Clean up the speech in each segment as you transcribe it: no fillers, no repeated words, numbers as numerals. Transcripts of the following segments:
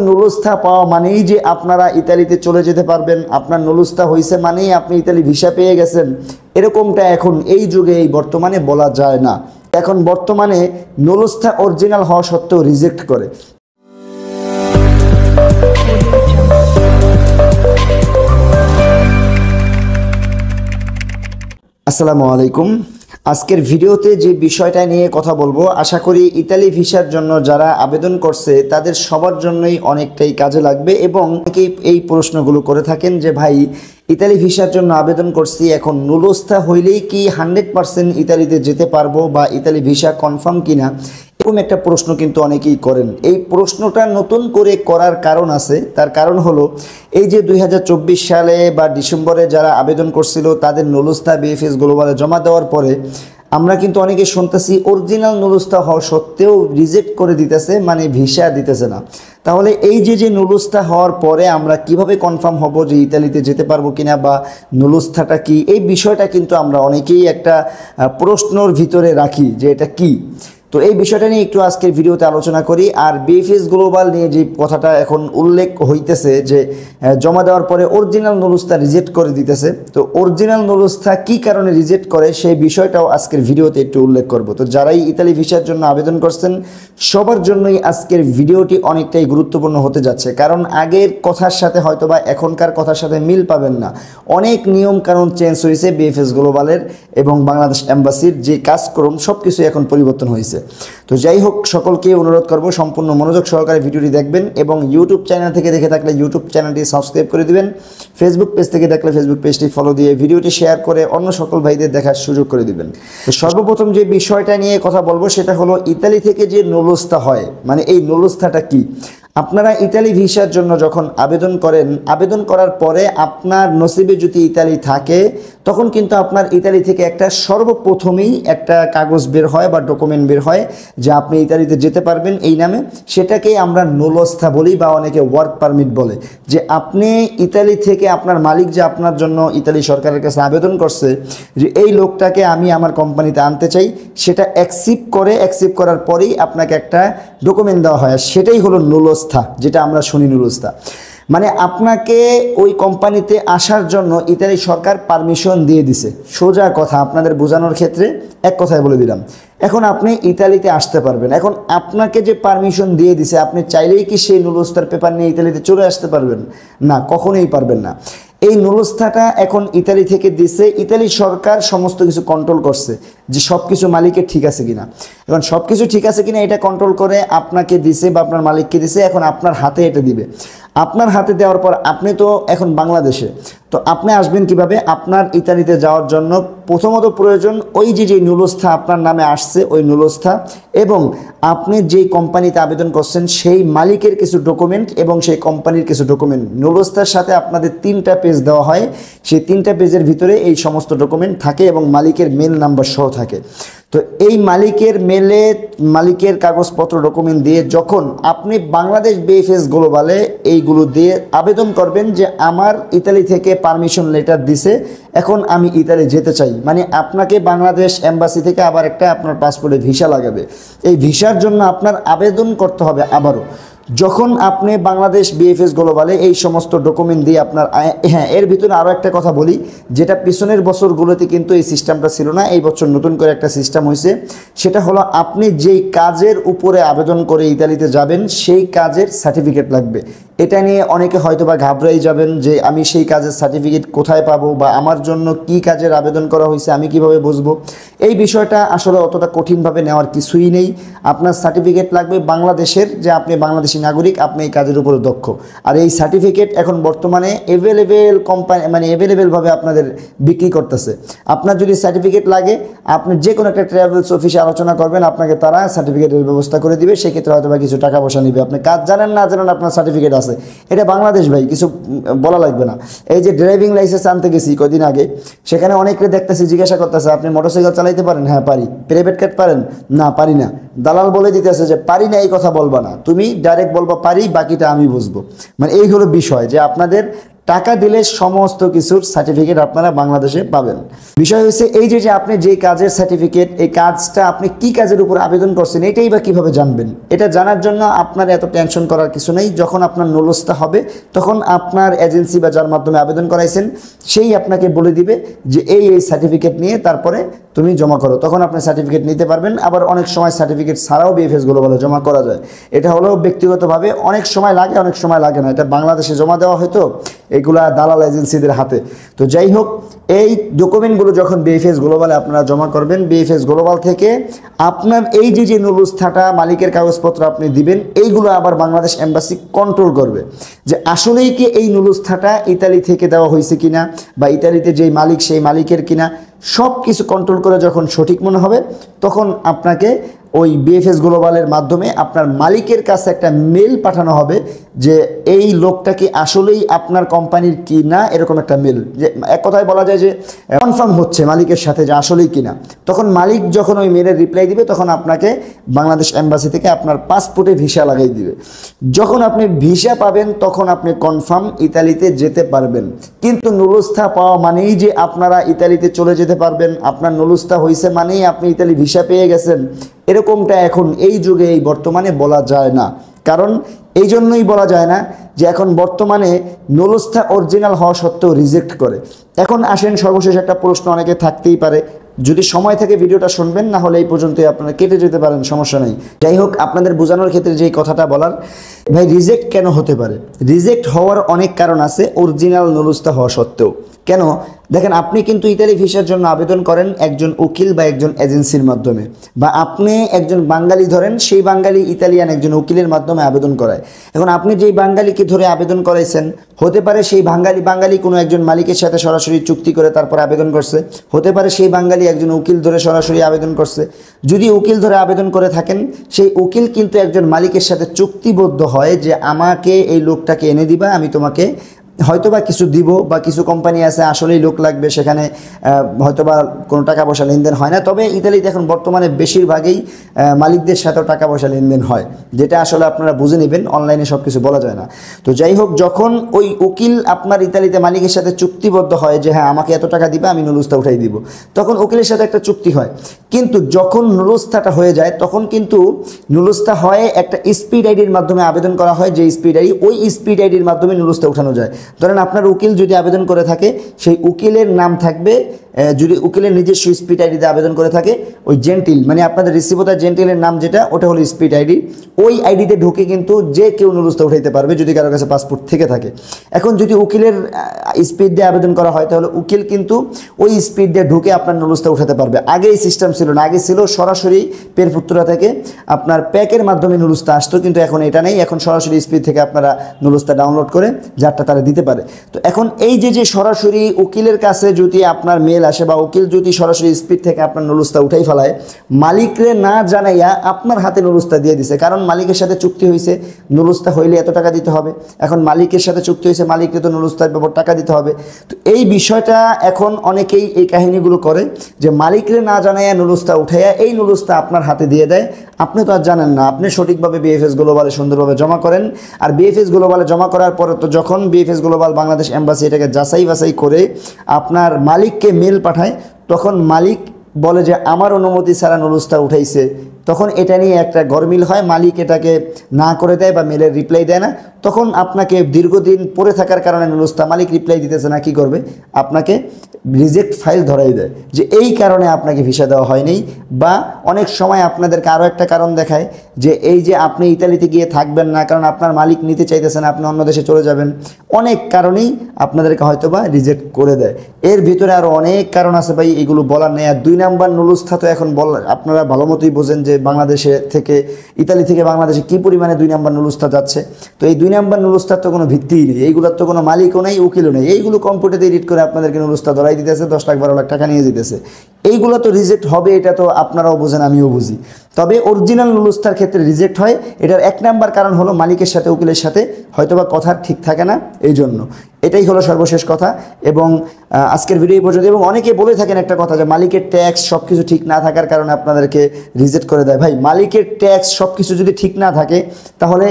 নুলুস্থা পাওয়া মানেই যে আপনারা ইতালিতে চলে যেতে পারবেন, আপনার নুলুস্থা হয়েছে মানেই আপনি ইতালি ভিসা পেয়ে গেছেন, এরকমটা এখন এই যুগে এই বর্তমানে বলা যায় না। এখন বর্তমানে নুলুস্থা অরিজিনাল হওয়া সত্ত্বেও রিজেক্ট করে। আসসালামু আলাইকুম। আজকের ভিডিওতে যে বিষয়টা নিয়ে কথা বলবো, আশা করি ইতালি ভিসার জন্য যারা আবেদন করছে তাদের সবার জন্যই অনেকটাই কাজে লাগবে। এবং অনেকেই এই প্রশ্নগুলো করে থাকেন যে ভাই, ইতালি ভিসার জন্য আবেদন করছি, এখন নুলুস্থা হইলেই কি 100% ইতালিতে যেতে পারবো বা ইতালি ভিসা কনফার্ম কিনা, এরকম একটা প্রশ্ন কিন্তু অনেকেই করেন। এই প্রশ্নটা নতুন করে করার কারণ আছে। তার কারণ হলো এই যে 2024 সালে বা ডিসেম্বরে যারা আবেদন করছিল তাদের নুলুস্থা বিএফএস গ্লোবালে জমা দেওয়ার পরে আমরা কিন্তু অনেকে শুনতেছি অরিজিনাল নুলুস্থা হওয়া সত্ত্বেও রিজেক্ট করে দিতেছে, মানে ভিসা দিতেছে না। তাহলে এই যে নুলুস্থা হওয়ার পরে আমরা কিভাবে কনফার্ম হব যে ইতালিতে যেতে পারবো কিনা বা নুলুস্থাটা কি, এই বিষয়টা কিন্তু আমরা অনেকেই একটা প্রশ্নর ভিতরে রাখি যে এটা কি। তো এই বিষয়টা নিয়ে একটু আজকের ভিডিওতে আলোচনা করি। আর বিএফএস গ্লোবাল নিয়ে যে কথাটা এখন উল্লেখ হইতেছে যে জমা দেওয়ার পরে অরিজিনাল নুলুস্থা রিজেক্ট করে দিতেছে, তো অরিজিনাল নুলুস্থা কী কারণে রিজেক্ট করে সেই বিষয়টাও আজকের ভিডিওতে একটু উল্লেখ করব। তো যারাই ইতালি ভিসার জন্য আবেদন করছেন সবার জন্যই আজকের ভিডিওটি অনেকটাই গুরুত্বপূর্ণ হতে যাচ্ছে, কারণ আগের কথার সাথে হয়তোবা এখনকার কথার সাথে মিল পাবেন না। অনেক নিয়ম কানুন চেঞ্জ হয়েছে বিএফএস গ্লোবালের এবং বাংলাদেশ এম্বাসির যে কাজকর্ম সব কিছু এখন পরিবর্তন হয়েছে। তো যাই হোক, সকলকে অনুরোধ করব সম্পূর্ণ মনোযোগ সহকারে ভিডিওটি দেখবেন এবং ইউটিউব চ্যানেল থেকে দেখে থাকলে ইউটিউব চ্যানেলটি সাবস্ক্রাইব করে দিবেন, ফেসবুক পেজ থেকে দেখলে ফেসবুক পেজটি ফলো দিয়ে ভিডিওটি শেয়ার করে অন্য সকল ভাইদের দেখার সুযোগ করে দিবেন। তো সর্বপ্রথম যে বিষয়টা নিয়ে কথা বলবো সেটা হলো ইতালি থেকে যে নুলুস্থা হয়, মানে এই নুলুস্থাটা কি। আপনারা ইতালি ভিসার জন্য যখন আবেদন করেন, আবেদন করার পরে আপনার নসিবে যদি ইতালি থাকে তখন কিন্তু আপনার ইতালি থেকে একটা সর্বপ্রথমেই একটা কাগজ বের হয় বা ডকুমেন্ট বের হয় যে আপনি ইতালিতে যেতে পারবেন এই নামে। সেটাকেই আমরা নুলুস্থা বলি বা অনেকে ওয়ার্ক পারমিট বলে। যে আপনি ইতালি থেকে আপনার মালিক যে আপনার জন্য ইতালি সরকারের কাছে আবেদন করছে যে এই লোকটাকে আমি আমার কোম্পানিতে আনতে চাই, সেটা অ্যাকসেপ্ট করার পরেই আপনাকে একটা ডকুমেন্ট দেওয়া হয়, সেটাই হলো নুলুস্থা, যেটা আমরা শুনি নুলুস্থা। মানে আপনাকে ওই কোম্পানিতে আসার জন্য ইতালি সরকার পারমিশন দিয়ে দিছে। সোজা কথা আপনাদের বোঝানোর ক্ষেত্রে এক কথায় বলে দিলাম, এখন আপনি ইতালিতে আসতে পারবেন। এখন আপনাকে যে পারমিশন দিয়ে দিছে, আপনি চাইলেই কি সেই নুলুস্থার পেপার নিয়ে ইতালিতে চলে আসতে পারবেন? না, কখনোই পারবেন না। এই নুলুস্থাটা এখন ইতালি থেকে দিছে, ইতালি সরকার সমস্ত কিছু কন্ট্রোল করছে যে সব কিছু মালিকের ঠিক আছে কিনা। এখন সব কিছু ঠিক আছে কিনা এটা কন্ট্রোল করে আপনাকে দিছে বা আপনার মালিককে দিছে, এখন আপনার হাতে এটা দিবে। আপনার হাতে দেওয়ার পর আপনি তো এখন বাংলাদেশে, তো আপনি আসবেন কিভাবে? আপনার ইতালিতে যাওয়ার জন্য প্রথমত প্রয়োজন ওই যে নুলুস্থা আপনার নামে আসছে ওই নুলুস্থা, এবং আপনি যেই কোম্পানিতে আবেদন করছেন সেই মালিকের কিছু ডকুমেন্ট এবং সেই কোম্পানির কিছু ডকুমেন্ট। নুলুস্থার সাথে আপনাদের 3টা পেজ দেওয়া হয়, সেই 3টা পেজের ভিতরে এই সমস্ত ডকুমেন্ট থাকে এবং মালিকের মেল নাম্বার সহ থাকে। তো এই মালিকের মেলে মালিকের কাগজপত্র ডকুমেন্ট দিয়ে যখন আপনি বাংলাদেশ বিএফএস গ্লোবালে এইগুলো দিয়ে আবেদন করবেন যে আমার ইতালি থেকে পারমিশন লেটার দিছে, এখন আমি ইতালি যেতে চাই, মানে আপনাকে বাংলাদেশ এম্বাসি থেকে আবার একটা আপনার পাসপোর্টে ভিসা লাগাবে। এই ভিসার জন্য আপনার আবেদন করতে হবে আবারও। যখন আপনি বাংলাদেশ বিএফএস গ্লোবালে এই সমস্ত ডকুমেন্ট দিয়ে আপনার, হ্যাঁ এর ভিতরে আরও একটা কথা বলি, যেটা পিছনের বছরগুলোতে কিন্তু এই সিস্টেমটা ছিল না, এই বছর নতুন করে একটা সিস্টেম হয়েছে। সেটা হলো আপনি যেই কাজের উপরে আবেদন করে ইতালিতে যাবেন সেই কাজের সার্টিফিকেট লাগবে। এটা নিয়ে অনেকে হয়তো বা ঘাবড়াই যাবেন যে আমি সেই কাজের সার্টিফিকেট কোথায় পাবো বা আমার জন্য কি কাজের আবেদন করা হয়েছে আমি কিভাবে বুঝবো। এই বিষয়টা আসলে অতটা কঠিনভাবে নেওয়ার কিছুই নেই। আপনার সার্টিফিকেট লাগবে বাংলাদেশের, যে আপনি বাংলাদেশি নাগরিক, আপনি এই কাজের উপরে দক্ষ। আর এই সার্টিফিকেট এখন বর্তমানে অ্যাভেলেবেল কোম্পানি, মানে অ্যাভেলেবেলভাবে আপনাদের বিক্রি করতেছে। আপনার যদি সার্টিফিকেট লাগে আপনি যে কোনো একটা ট্রাভেলস অফিসে আলোচনা করবেন, আপনাকে তারা সার্টিফিকেটের ব্যবস্থা করে দিবে। সেক্ষেত্রে হয়তো বা কিছু টাকা পয়সা নিবে। আপনি কাজ জানেন না জানেন, আপনার সার্টিফিকেট আছে, এটা বাংলাদেশ ভাই, কিছু বলা লাগবে না। এই যে ড্রাইভিং লাইসেন্স আনতে গেছি কদিন আগে, সেখানে অনেকে দেখতেছি জিজ্ঞাসা করতেছে আপনি মোটরসাইকেল চালাইতে পারেন? হ্যাঁ পারি। প্রাইভেট কার পারেন? না পারি না। দালাল বলে দিতেছে যে পারি না, এই কথা বলবা না, তুমি ডাইরেক্ট বলবা পারি, বাকিটা আমি বুঝবো। মানে এই হলো বিষয় যে আপনাদের টাকা দিলে সমস্ত কিছুর সার্টিফিকেট আপনারা বাংলাদেশে পাবেন। বিষয় হচ্ছে এই যে আপনি যে কাজের সার্টিফিকেট, এই কাজটা আপনি কি কাজের উপর আবেদন করছেন এটাই বা কিভাবে জানবেন? এটা জানার জন্য আপনার এত টেনশন করার কিছু নেই। যখন আপনার নুলস্থা হবে তখন আপনার এজেন্সি বা যার মাধ্যমে আবেদন করাইছেন সেই আপনাকে বলে দিবে যে এই সার্টিফিকেট নিয়ে তারপরে তুমি জমা করো, তখন আপনি সার্টিফিকেট নিতে পারবেন। আবার অনেক সময় সার্টিফিকেট ছাড়াও বিএফএস গ্লোবালে জমা করা যায়। এটা হলো ব্যক্তিগতভাবে অনেক সময় লাগে, অনেক সময় লাগে না। এটা বাংলাদেশে জমা দেওয়া হয়তো এগুলা দালাল এজেন্সিদের হাতে। তো যাই হোক, এই ডকুমেন্টগুলো যখন বিএফএস গ্লোবালে আপনারা জমা করবেন, বিএফএস গ্লোবাল থেকে আপনার এই যে নুলস্থাটা মালিকের কাগজপত্র আপনি দিবেন, এইগুলো আবার বাংলাদেশ এম্বাসি কন্ট্রোল করবে যে আসলেই কি এই নুলস্থাটা ইতালি থেকে দেওয়া হয়েছে কিনা বা ইতালিতে যেই মালিক সেই মালিকের কিনা, সব কিছু কন্ট্রোল করে যখন সঠিক মনে হবে তখন আপনাকে ওই বিএফএস গ্লোবালের মাধ্যমে আপনার মালিকের কাছে একটা মেল পাঠানো হবে যে এই লোকটা কি আসলেই আপনার কোম্পানির কি না, এরকম একটা মেল। যে এক কথায় বলা যায় যে কনফার্ম হচ্ছে মালিকের সাথে যে আসলেই কিনা। তখন মালিক যখন ওই মেলের রিপ্লাই দিবে তখন আপনাকে বাংলাদেশ এম্বাসি থেকে আপনার পাসপোর্টে ভিসা লাগাই দিবে। যখন আপনি ভিসা পাবেন তখন আপনি কনফার্ম ইতালিতে যেতে পারবেন। কিন্তু নুলস্থা পাওয়া মানেই যে আপনারা ইতালিতে চলে যেতে পারবেন, আপনার নুলস্থা হয়েছে মানেই আপনি ইতালি ভিসা পেয়ে গেছেন, এরকমটা এখন এই যুগে এই বর্তমানে বলা যায় না। কারণ এই জন্যই বলা যায় না যে এখন বর্তমানে নুলস্থা অরিজিনাল হওয়া সত্ত্বেও রিজেক্ট করে। এখন আসেন সর্বশেষ একটা প্রশ্ন অনেকে থাকতেই পারে, যদি সময় থেকে ভিডিওটা শুনবেন, না হলে এই পর্যন্তই আপনারা কেটে যেতে পারেন, সমস্যা নেই। যাই হোক, আপনাদের বোঝানোর ক্ষেত্রে যেই কথাটা বলার, ভাই রিজেক্ট কেন হতে পারে? রিজেক্ট হওয়ার অনেক কারণ আছে অরিজিনাল নুলস্থা হওয়া সত্ত্বেও। কেন? দেখেন, আপনি কিন্তু ইতালি ভিসার জন্য আবেদন করেন একজন উকিল বা একজন এজেন্সির মাধ্যমে, বা আপনি একজন বাঙালি ধরেন, সেই বাঙালি ইতালিয়ান একজন উকিলের মাধ্যমে আবেদন করায়। এখন আপনি যেই বাঙালিকে ধরে আবেদন করাইছেন, হতে পারে সেই বাঙালি কোনো একজন মালিকের সাথে সরাসরি চুক্তি করে তারপর আবেদন করছে, হতে পারে সেই বাঙালি একজন উকিল ধরে সরাসরি আবেদন করছে। যদি উকিল ধরে আবেদন করে থাকেন, সেই উকিল কিন্তু একজন মালিকের সাথে চুক্তিবদ্ধ হয় যে আমাকে এই লোকটাকে এনে দিবা, আমি তোমাকে হয়তোবা কিছু দিব, বা কিছু কোম্পানি আছে আসলেই লোক লাগবে, সেখানে হয়তোবা কোনো টাকা পয়সা লেনদেন হয় না। তবে ইতালিতে এখন বর্তমানে বেশিরভাগই মালিকদের সাথেও টাকা পয়সা লেনদেন হয়, যেটা আসলে আপনারা বুঝে নেবেন, অনলাইনে সব কিছু বলা যায় না। তো যাই হোক, যখন ওই উকিল আপনার ইতালিতে মালিকের সাথে চুক্তিবদ্ধ হয় যে হ্যাঁ আমাকে এত টাকা দিবে, আমি নুলস্থা উঠাই দিব, তখন উকিলের সাথে একটা চুক্তি হয়। কিন্তু যখন নুলস্থাটা হয়ে যায় তখন কিন্তু নুলস্থা হয় একটা স্পিড আইডির মাধ্যমে আবেদন করা হয়, যে স্পিড আইডি, ওই স্পিড আইডির মাধ্যমে নুলস্থা উঠানো যায়। ধরেন আপনার উকিল যদি আবেদন করে থাকে, সেই উকিলের নাম থাকবে, যদি উকিলের নিজস্ব স্পিড আইডিতে আবেদন করে থাকে, ওই জেন্টিল মানে আপনাদের রিসিভোটার জেন্টিলের নাম যেটা, ওটা হলো স্পিড আইডি। ওই আইডিতে ঢুকে কিন্তু যে কেউ নুলস্থা উঠাইতে পারবে যদি কারো কাছে পাসপোর্ট থেকে থাকে। এখন যদি উকিলের স্পিড দিয়ে আবেদন করা হয় তাহলে উকিল কিন্তু ওই স্পিড দিয়ে ঢুকে আপনার নুলস্থা উঠাতে পারবে। আগে এই সিস্টেম ছিল না, আগে ছিল সরাসরি পেরপুত্রা থেকে আপনার প্যাকের মাধ্যমে নুলস্থা আসতো, কিন্তু এখন এটা নেই। এখন সরাসরি স্পিড থেকে আপনারা নুলস্থা ডাউনলোড করে যারটা তারা দিতে পারে। তো এখন এই যে সরাসরি উকিলের কাছে যদি আপনার মেল আসে, বা উকিল যদি সরাসরি স্পিড থেকে আপনার নুলস্থা উঠাই ফেলায়, মালিকরে না জানাইয়া আপনার হাতে নুলস্থা দিয়ে দিছে, কারণ মালিকের সাথে চুক্তি হয়েছে নুলস্থা হইলে এত টাকা দিতে হবে। এখন মালিকের সাথে চুক্তি হয়েছে, মালিককে তো নুলস্থার ব্যাপার টাকা দিতে হবে। তো এই বিষয়টা এখন অনেকেই এই কাহিনীগুলো করে যে মালিকরে না জানাইয়া নুলস্থা উঠাইয়া এই নুলস্থা আপনার হাতে দিয়ে দেয়। আপনি তো আর জানেন না, আপনি সঠিকভাবে বিএফএস গ্লোবালে সুন্দরভাবে জমা করেন। আর বিএফএস গ্লোবালে জমা করার পরে তো যখন বিএফএস গ্লোবাল বাংলাদেশ এম্বাসি এটাকে যাচাই বাছাই করে আপনার মালিককে মেল পাঠায়, তখন মালিক বলে যে আমার অনুমতি ছাড়া নুলস্থা উঠাইছে, তখন এটা নিয়ে একটা গরমিল হয়, মালিক এটাকে না করে দেয় বা মেলের রিপ্লাই দেয় না। তখন আপনাকে দীর্ঘদিন পড়ে থাকার কারণে নুলস্থা মালিক রিপ্লাই দিতেছে না, কি করবে? আপনাকে রিজেক্ট ফাইল ধরাই দেয় যে এই কারণে আপনাকে ভিসা দেওয়া হয়নি। বা অনেক সময় আপনাদেরকে আরও একটা কারণ দেখায় যে এই যে আপনি ইতালিতে গিয়ে থাকবেন না, কারণ আপনার মালিক নিতে চাইতেছেন, আপনি অন্য দেশে চলে যাবেন। অনেক কারণেই আপনাদেরকে হয়তোবা রিজেক্ট করে দেয়। এর ভিতরে আরও অনেক কারণ আছে ভাই, এগুলো বলার নেই। আর 2 নাম্বার নুলস্থা তো এখন আপনারা ভালো মতোই বোঝেন যে বাংলাদেশে থেকে, ইতালি থেকে বাংলাদেশে কী পরিমাণে 2 নাম্বার নুলস্থা যাচ্ছে। তো এই 2 নাম্বার নুলস্থার তো কোনো ভিত্তিই নেই, এইগুলোর তো কোনো মালিকও নেই, উকিলও নেই। এইগুলো কম্পিউটারে এডিট করে আপনাদেরকে নুলস্থা ধরাই দিতেছে, 10 লাখ 12 লাখ টাকা নিয়ে যেতেছে। এইগুলো তো রিজেক্ট হবে, এটা তো আপনারাও বোঝেন, আমিও বুঝি। তবে অরিজিনাল নুলস্থার ক্ষেত্রে রিজেক্ট হয়, এটার 1 নাম্বার কারণ হলো মালিকের সাথে উকিলের সাথে হয়তোবা কথা ঠিক থাকে না, এই জন্য। এটাই হলো সর্বশেষ কথা। এবং আজকের ভিডিও পর্যন্ত। এবং অনেকে বলে থাকেন একটা কথা যে মালিকের ট্যাক্স সব কিছু ঠিক না থাকার কারণে আপনাদেরকে রিজেক্ট করে দেয়। ভাই, মালিকের ট্যাক্স সব কিছু যদি ঠিক না থাকে তাহলে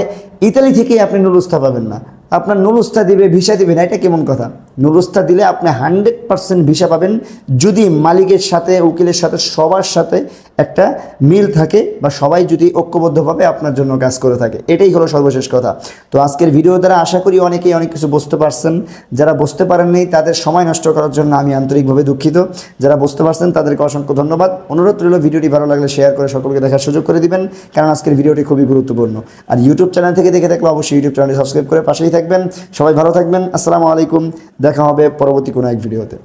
ইতালি থেকেই আপনি নুলস্থা পাবেন না। আপনার নুরুস্তা দিবে, ভিসা দিবে না, এটা কেমন কথা? নুরুস্তা দিলে আপনি 100% ভিসা পাবেন যদি মালিকের সাথে, উকিলের সাথে, সবার সাথে একটা মিল থাকে বা সবাই যদি ঐক্যবদ্ধভাবে আপনার জন্য কাজ করে থাকে। এটাই হলো সর্বশেষ কথা। তো আজকের ভিডিও দ্বারা আশা করি অনেকেই অনেক কিছু বুঝতে পারছেন। যারা বুঝতে পারেননি তাদের সময় নষ্ট করার জন্য আমি আন্তরিকভাবে দুঃখিত। যারা বুঝতে পারছেন তাদেরকে অসংখ্য ধন্যবাদ। অনুরোধ রইল ভিডিওটি ভালো লাগলে শেয়ার করে সকলকে দেখার সুযোগ করে দিবেন, কারণ আজকের ভিডিওটি খুবই গুরুত্বপূর্ণ। আর ইউটিউব চ্যানেল থেকে দেখে থাকলে অবশ্যই ইউটিউব চ্যানেলটি সাবস্ক্রাইব করে পাশেই থাকবেন। সবাই ভালো থাকবেন। আসসালামু আলাইকুম। দেখা হবে পরবর্তী কোনো এক ভিডিওতে।